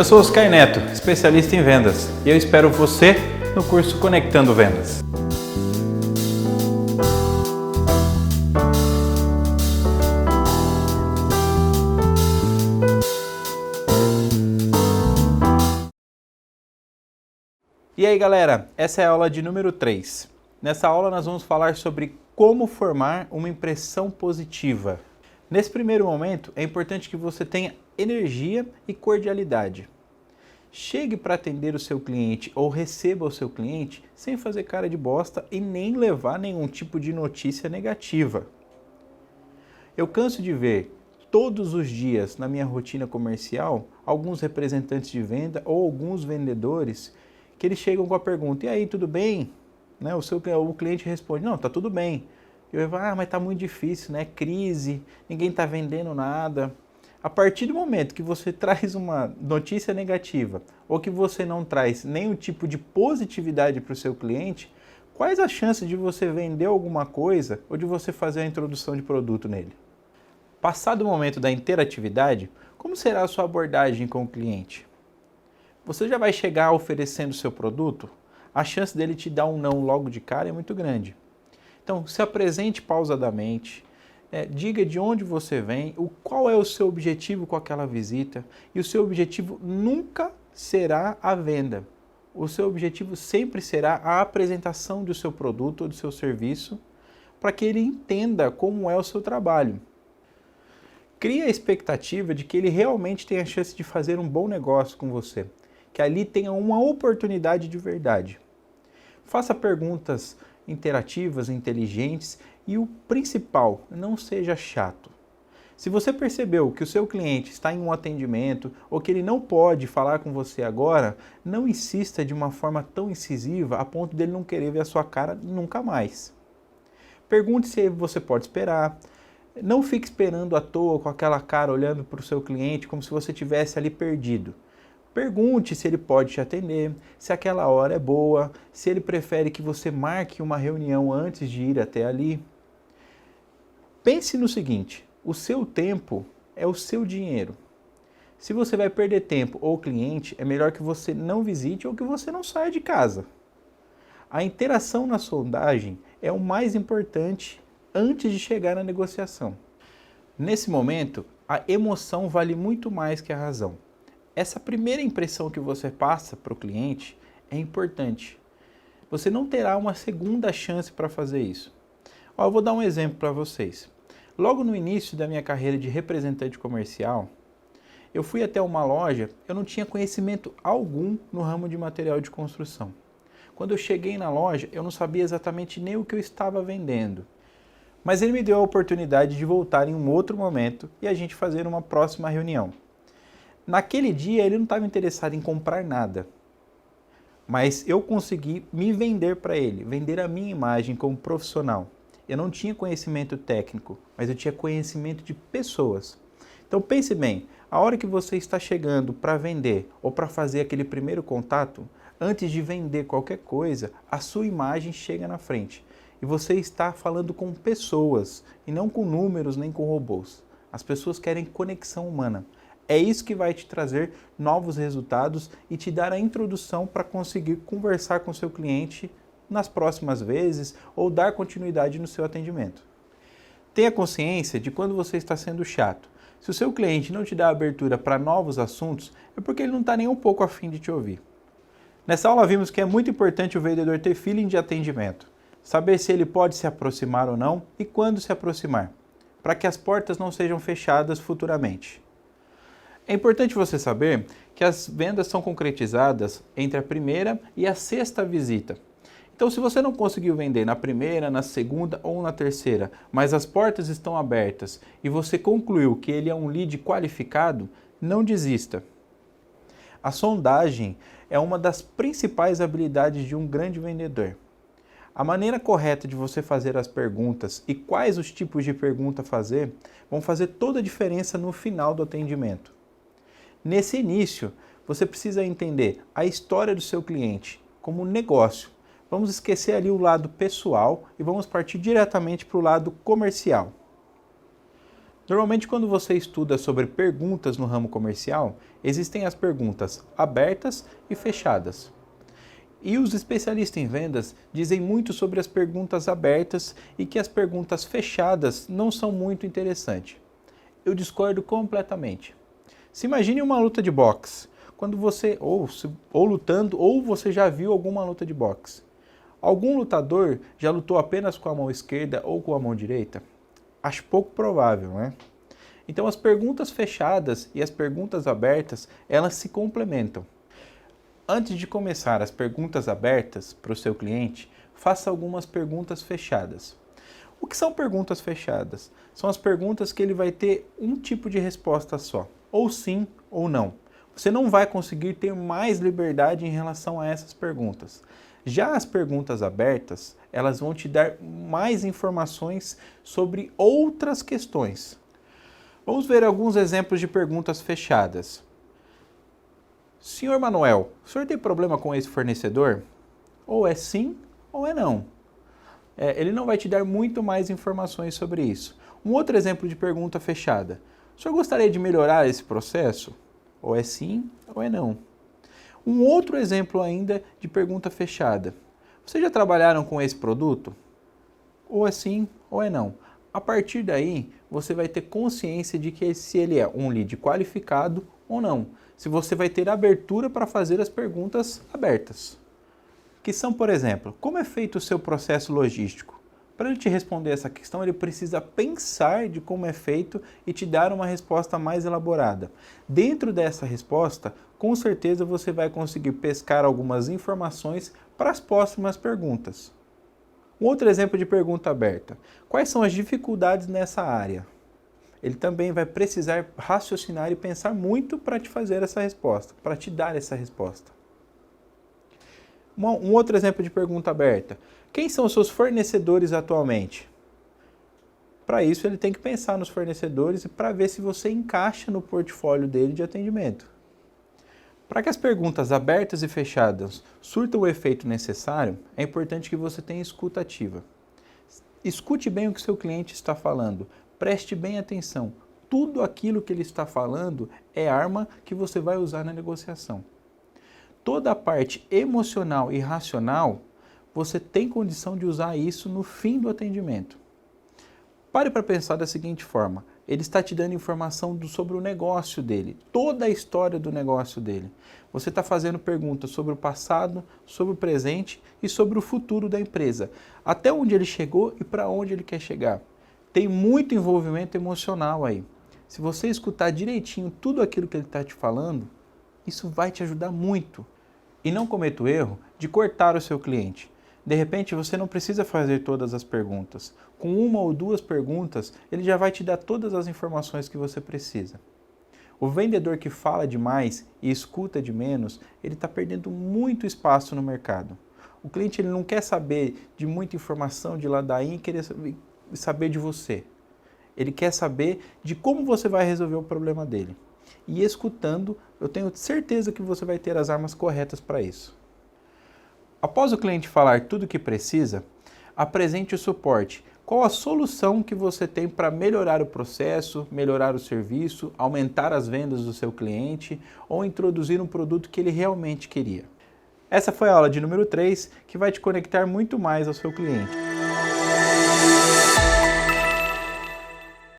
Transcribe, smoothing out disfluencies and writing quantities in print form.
Eu sou Oscar Neto, especialista em vendas, e eu espero você no curso Conectando Vendas. E aí galera, essa é a aula de número 3. Nessa aula nós vamos falar sobre como formar uma impressão positiva. Nesse primeiro momento é importante que você tenha energia e cordialidade. Chegue para atender o seu cliente ou receba o seu cliente sem fazer cara de bosta e nem levar nenhum tipo de notícia negativa. Eu canso de ver todos os dias na minha rotina comercial alguns representantes de venda ou alguns vendedores que eles chegam com a pergunta: e aí, tudo bem? Né? O cliente responde: não, tá tudo bem. Eu falo: mas tá muito difícil, né? Crise, ninguém tá vendendo nada. A partir do momento que você traz uma notícia negativa ou que você não traz nenhum tipo de positividade para o seu cliente, quais as chances de você vender alguma coisa ou de você fazer a introdução de produto nele? Passado o momento da interatividade, como será a sua abordagem com o cliente? Você já vai chegar oferecendo o seu produto? A chance dele te dar um não logo de cara é muito grande. Então, se apresente pausadamente. Diga de onde você vem, qual é o seu objetivo com aquela visita, e o seu objetivo nunca será a venda. O seu objetivo sempre será a apresentação do seu produto ou do seu serviço para que ele entenda como é o seu trabalho. Crie a expectativa de que ele realmente tenha a chance de fazer um bom negócio com você, que ali tenha uma oportunidade de verdade. Faça perguntas interativas, inteligentes e o principal, não seja chato. Se você percebeu que o seu cliente está em um atendimento ou que ele não pode falar com você agora, não insista de uma forma tão incisiva a ponto dele não querer ver a sua cara nunca mais. Pergunte se você pode esperar. Não fique esperando à toa com aquela cara olhando para o seu cliente como se você estivesse ali perdido. Pergunte se ele pode te atender, se aquela hora é boa, se ele prefere que você marque uma reunião antes de ir até ali. Pense no seguinte: o seu tempo é o seu dinheiro. Se você vai perder tempo ou cliente, é melhor que você não visite ou que você não saia de casa. A interação na sondagem é o mais importante antes de chegar na negociação. Nesse momento, a emoção vale muito mais que a razão. Essa primeira impressão que você passa para o cliente é importante. Você não terá uma segunda chance para fazer isso. Eu vou dar um exemplo para vocês. Logo no início da minha carreira de representante comercial, eu fui até uma loja, eu não tinha conhecimento algum no ramo de material de construção. Quando eu cheguei na loja, eu não sabia exatamente nem o que eu estava vendendo. Mas ele me deu a oportunidade de voltar em um outro momento e a gente fazer uma próxima reunião. Naquele dia ele não estava interessado em comprar nada, mas eu consegui me vender para ele, vender a minha imagem como profissional. Eu não tinha conhecimento técnico, mas eu tinha conhecimento de pessoas. Então pense bem, a hora que você está chegando para vender ou para fazer aquele primeiro contato, antes de vender qualquer coisa, a sua imagem chega na frente. E você está falando com pessoas e não com números nem com robôs. As pessoas querem conexão humana. É isso que vai te trazer novos resultados e te dar a introdução para conseguir conversar com o seu cliente nas próximas vezes ou dar continuidade no seu atendimento. Tenha consciência de quando você está sendo chato. Se o seu cliente não te dá abertura para novos assuntos, é porque ele não está nem um pouco afim de te ouvir. Nessa aula vimos que é muito importante o vendedor ter feeling de atendimento, saber se ele pode se aproximar ou não e quando se aproximar, para que as portas não sejam fechadas futuramente. É importante você saber que as vendas são concretizadas entre a primeira e a sexta visita. Então, se você não conseguiu vender na primeira, na segunda ou na terceira, mas as portas estão abertas e você concluiu que ele é um lead qualificado, não desista. A sondagem é uma das principais habilidades de um grande vendedor. A maneira correta de você fazer as perguntas e quais os tipos de pergunta fazer vão fazer toda a diferença no final do atendimento. Nesse início, você precisa entender a história do seu cliente como negócio. Vamos esquecer ali o lado pessoal e vamos partir diretamente para o lado comercial. Normalmente, quando você estuda sobre perguntas no ramo comercial, existem as perguntas abertas e fechadas. E os especialistas em vendas dizem muito sobre as perguntas abertas e que as perguntas fechadas não são muito interessantes. Eu discordo completamente. Se imagine uma luta de boxe, quando você ou lutando ou você já viu alguma luta de boxe. Algum lutador já lutou apenas com a mão esquerda ou com a mão direita? Acho pouco provável, né? Então as perguntas fechadas e as perguntas abertas, elas se complementam. Antes de começar as perguntas abertas para o seu cliente, faça algumas perguntas fechadas. O que são perguntas fechadas? São as perguntas que ele vai ter um tipo de resposta só, ou sim ou não. Você não vai conseguir ter mais liberdade em relação a essas perguntas. Já as perguntas abertas, elas vão te dar mais informações sobre outras questões. Vamos ver alguns exemplos de perguntas fechadas. Senhor Manuel, o senhor tem problema com esse fornecedor? Ou é sim ou é não. Ele não vai te dar muito mais informações sobre isso. Um outro exemplo de pergunta fechada. O senhor gostaria de melhorar esse processo? Ou é sim ou é não. Um outro exemplo ainda de pergunta fechada. Vocês já trabalharam com esse produto? Ou é sim ou é não. A partir daí, você vai ter consciência de que se ele é um lead qualificado ou não. Se você vai ter abertura para fazer as perguntas abertas. Que são, por exemplo, como é feito o seu processo logístico? Para ele te responder essa questão, ele precisa pensar de como é feito e te dar uma resposta mais elaborada. Dentro dessa resposta, com certeza você vai conseguir pescar algumas informações para as próximas perguntas. Um outro exemplo de pergunta aberta. Quais são as dificuldades nessa área? Ele também vai precisar raciocinar e pensar muito para te fazer essa resposta, para te dar essa resposta. Um outro exemplo de pergunta aberta. Quem são os seus fornecedores atualmente? Para isso, ele tem que pensar nos fornecedores e para ver se você encaixa no portfólio dele de atendimento. Para que as perguntas abertas e fechadas surtam o efeito necessário, é importante que você tenha escuta ativa. Escute bem o que seu cliente está falando, preste bem atenção. Tudo aquilo que ele está falando é arma que você vai usar na negociação. Toda a parte emocional e racional, você tem condição de usar isso no fim do atendimento. Pare para pensar da seguinte forma, ele está te dando informação sobre o negócio dele, toda a história do negócio dele. Você está fazendo perguntas sobre o passado, sobre o presente e sobre o futuro da empresa. Até onde ele chegou e para onde ele quer chegar. Tem muito envolvimento emocional aí. Se você escutar direitinho tudo aquilo que ele está te falando, isso vai te ajudar muito. E não cometa o erro de cortar o seu cliente. De repente, você não precisa fazer todas as perguntas. Com uma ou duas perguntas, ele já vai te dar todas as informações que você precisa. O vendedor que fala demais e escuta de menos, ele está perdendo muito espaço no mercado. O cliente ele não quer saber de muita informação de ladainha e querer saber de você. Ele quer saber de como você vai resolver o problema dele. E escutando, eu tenho certeza que você vai ter as armas corretas para isso. Após o cliente falar tudo o que precisa, apresente o suporte. Qual a solução que você tem para melhorar o processo, melhorar o serviço, aumentar as vendas do seu cliente ou introduzir um produto que ele realmente queria? Essa foi a aula de número 3, que vai te conectar muito mais ao seu cliente.